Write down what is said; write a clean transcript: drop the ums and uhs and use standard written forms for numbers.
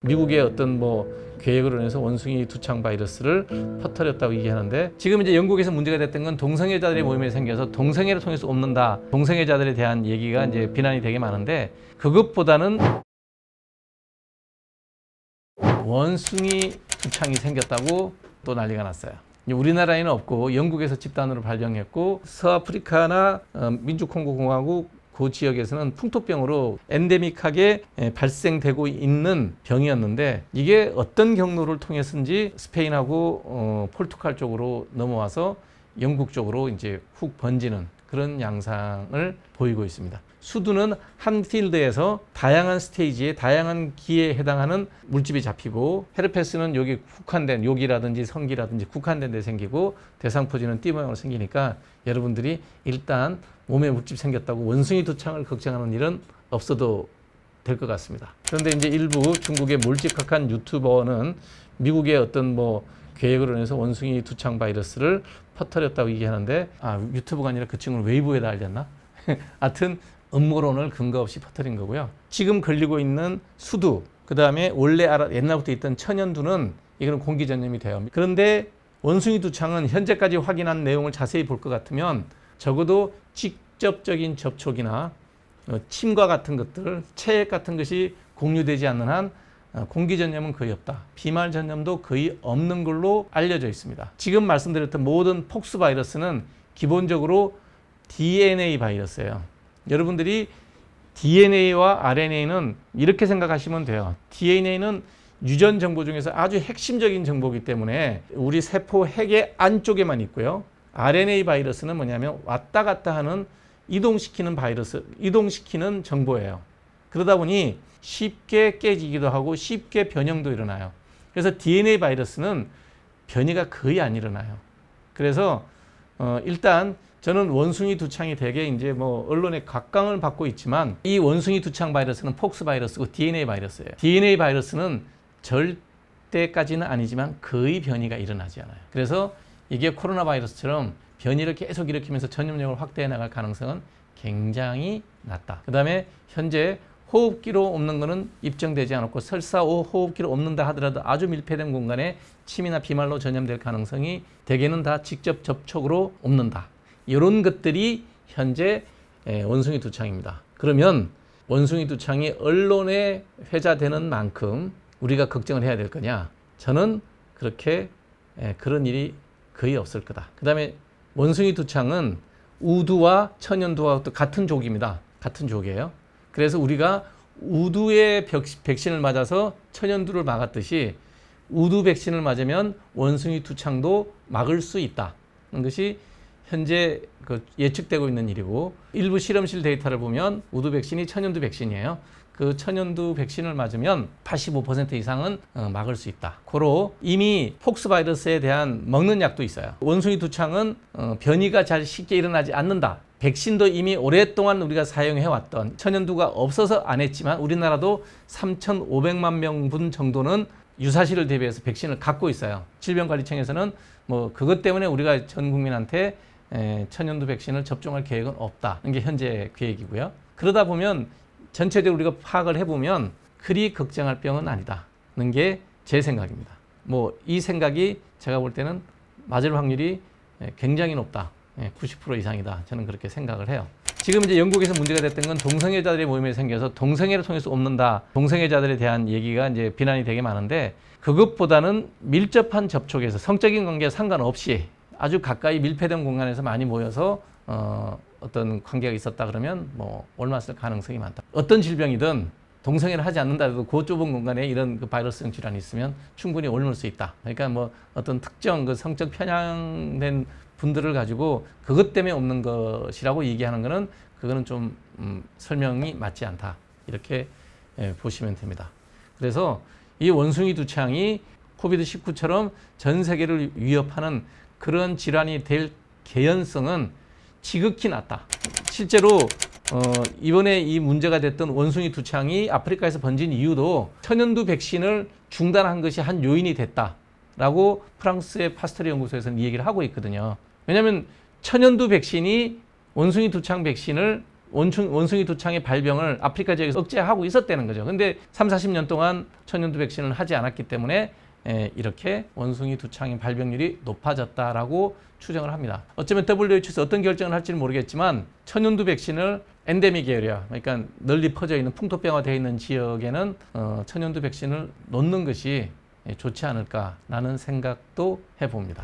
미국의 어떤 계획으로 인해서 원숭이 두창 바이러스를 퍼뜨렸다고 얘기하는데, 지금 이제 영국에서 문제가 됐던 건 동성애자들의 모임이 생겨서 동성애를 통해서 옮는다, 동성애자들에 대한 얘기가 이제 비난이 되게 많은데, 그것보다는 원숭이 두창이 생겼다고 또 난리가 났어요. 우리나라에는 없고 영국에서 집단으로 발병했고, 서아프리카나 민주콩고 공화국 그 지역에서는 풍토병으로 엔데믹하게 발생되고 있는 병이었는데, 이게 어떤 경로를 통해서인지 스페인하고 포르투갈 쪽으로 넘어와서 영국 쪽으로 이제 훅 번지는 그런 양상을 보이고 있습니다. 수두는 한 필드에서 다양한 스테이지에 다양한 기에 해당하는 물집이 잡히고, 헤르페스는 여기 국한된, 여기라든지 성기라든지 국한된 데 생기고, 대상포진은 띠 모양으로 생기니까 여러분들이 일단 몸에 물집 생겼다고 원숭이 두창을 걱정하는 일은 없어도 될 것 같습니다. 그런데 이제 일부 중국의 몰직학한 유튜버는 미국의 어떤 계획으로 인해서 원숭이 두창 바이러스를 퍼뜨렸다고 얘기하는데, 유튜브가 아니라 그 친구는 웨이보에다 알렸나? 하여튼 음모론을 근거 없이 퍼뜨린 거고요. 지금 걸리고 있는 수두, 그 다음에 원래 옛날부터 있던 천연두는 이거는 공기 전염이 돼요. 그런데 원숭이 두창은 현재까지 확인한 내용을 자세히 볼 것 같으면 적어도 직접적인 접촉이나 침과 같은 것들, 체액 같은 것이 공유되지 않는 한 공기 전염은 거의 없다. 비말 전염도 거의 없는 걸로 알려져 있습니다. 지금 말씀드렸던 모든 폭스 바이러스는 기본적으로 DNA 바이러스예요. 여러분들이 DNA와 RNA는 이렇게 생각하시면 돼요. DNA는 유전 정보 중에서 아주 핵심적인 정보이기 때문에 우리 세포 핵의 안쪽에만 있고요. RNA 바이러스는 뭐냐면 왔다 갔다 하는 이동시키는 바이러스, 이동시키는 정보예요. 그러다 보니 쉽게 깨지기도 하고 쉽게 변형도 일어나요. 그래서 DNA 바이러스는 변이가 거의 안 일어나요. 그래서 일단 저는 원숭이 두창이 되게 이제 언론의 각광을 받고 있지만, 이 원숭이 두창 바이러스는 폭스 바이러스고 DNA 바이러스예요. DNA 바이러스는 절대까지는 아니지만 거의 변이가 일어나지 않아요. 그래서 이게 코로나 바이러스처럼 변이를 계속 일으키면서 전염력을 확대해 나갈 가능성은 굉장히 낮다. 그 다음에 현재 호흡기로 옮는 것은 입증되지 않았고, 설사 호흡기로 옮는다 하더라도 아주 밀폐된 공간에 침이나 비말로 전염될 가능성이 대개는 다 직접 접촉으로 옮는다. 이런 것들이 현재 원숭이 두창입니다. 그러면 원숭이 두창이 언론에 회자되는 만큼 우리가 걱정을 해야 될 거냐? 저는 그렇게 그런 일이 거의 없을 거다. 그 다음에 원숭이 두창은 우두와 천연두와 또 같은 족입니다. 같은 족이에요. 그래서 우리가 우두의 백신을 맞아서 천연두를 막았듯이 우두 백신을 맞으면 원숭이 두창도 막을 수 있다는 것이 현재 예측되고 있는 일이고, 일부 실험실 데이터를 보면 우두 백신이 천연두 백신이에요. 그 천연두 백신을 맞으면 85% 이상은 막을 수 있다. 고로 이미 폭스 바이러스에 대한 먹는 약도 있어요. 원숭이 두창은 변이가 잘 쉽게 일어나지 않는다. 백신도 이미 오랫동안 우리가 사용해왔던, 천연두가 없어서 안 했지만 우리나라도 3,500만 명분 정도는 유사시를 대비해서 백신을 갖고 있어요. 질병관리청에서는 그것 때문에 우리가 전 국민한테 천연두 백신을 접종할 계획은 없다는 게 현재 계획이고요. 그러다 보면 전체적으로 우리가 파악을 해보면 그리 걱정할 병은 아니다는 게 제 생각입니다. 이 생각이 제가 볼 때는 맞을 확률이 굉장히 높다. 90% 이상이다. 저는 그렇게 생각을 해요. 지금 이제 영국에서 문제가 됐던 건 동성애자들의 모임이 생겨서 동성애를 통해서 옮는다, 동성애자들에 대한 얘기가 이제 비난이 되게 많은데, 그것보다는 밀접한 접촉에서 성적인 관계와 상관없이 아주 가까이 밀폐된 공간에서 많이 모여서 어떤 관계가 있었다 그러면 옮았을 가능성이 많다. 어떤 질병이든 동성애를 하지 않는다 해도 그 좁은 공간에 이런 바이러스성 질환이 있으면 충분히 옮을 수 있다. 그러니까 어떤 특정 성적 편향된 분들을 가지고 그것 때문에 옮는 것이라고 얘기하는 것은 그거는 좀 설명이 맞지 않다. 이렇게 보시면 됩니다. 그래서 이 원숭이 두창이 코비드-19처럼 전 세계를 위협하는 그런 질환이 될 개연성은 지극히 낮다. 실제로 이번에 이 문제가 됐던 원숭이 두창이 아프리카에서 번진 이유도 천연두 백신을 중단한 것이 한 요인이 됐다라고 프랑스의 파스테르 연구소에서는 이 얘기를 하고 있거든요. 왜냐하면 천연두 백신이 원숭이 두창 백신을 원숭이 두창의 발병을 아프리카 지역에서 억제하고 있었다는 거죠. 근데 30-40년 동안 천연두 백신을 하지 않았기 때문에 이렇게 원숭이 두창의 발병률이 높아졌다라고 추정을 합니다. 어쩌면 WHO에서 어떤 결정을 할지는 모르겠지만 천연두 백신을 엔데믹 에리아, 그러니까 널리 퍼져 있는 풍토병화되어 있는 지역에는 천연두 백신을 놓는 것이 좋지 않을까라는 생각도 해봅니다.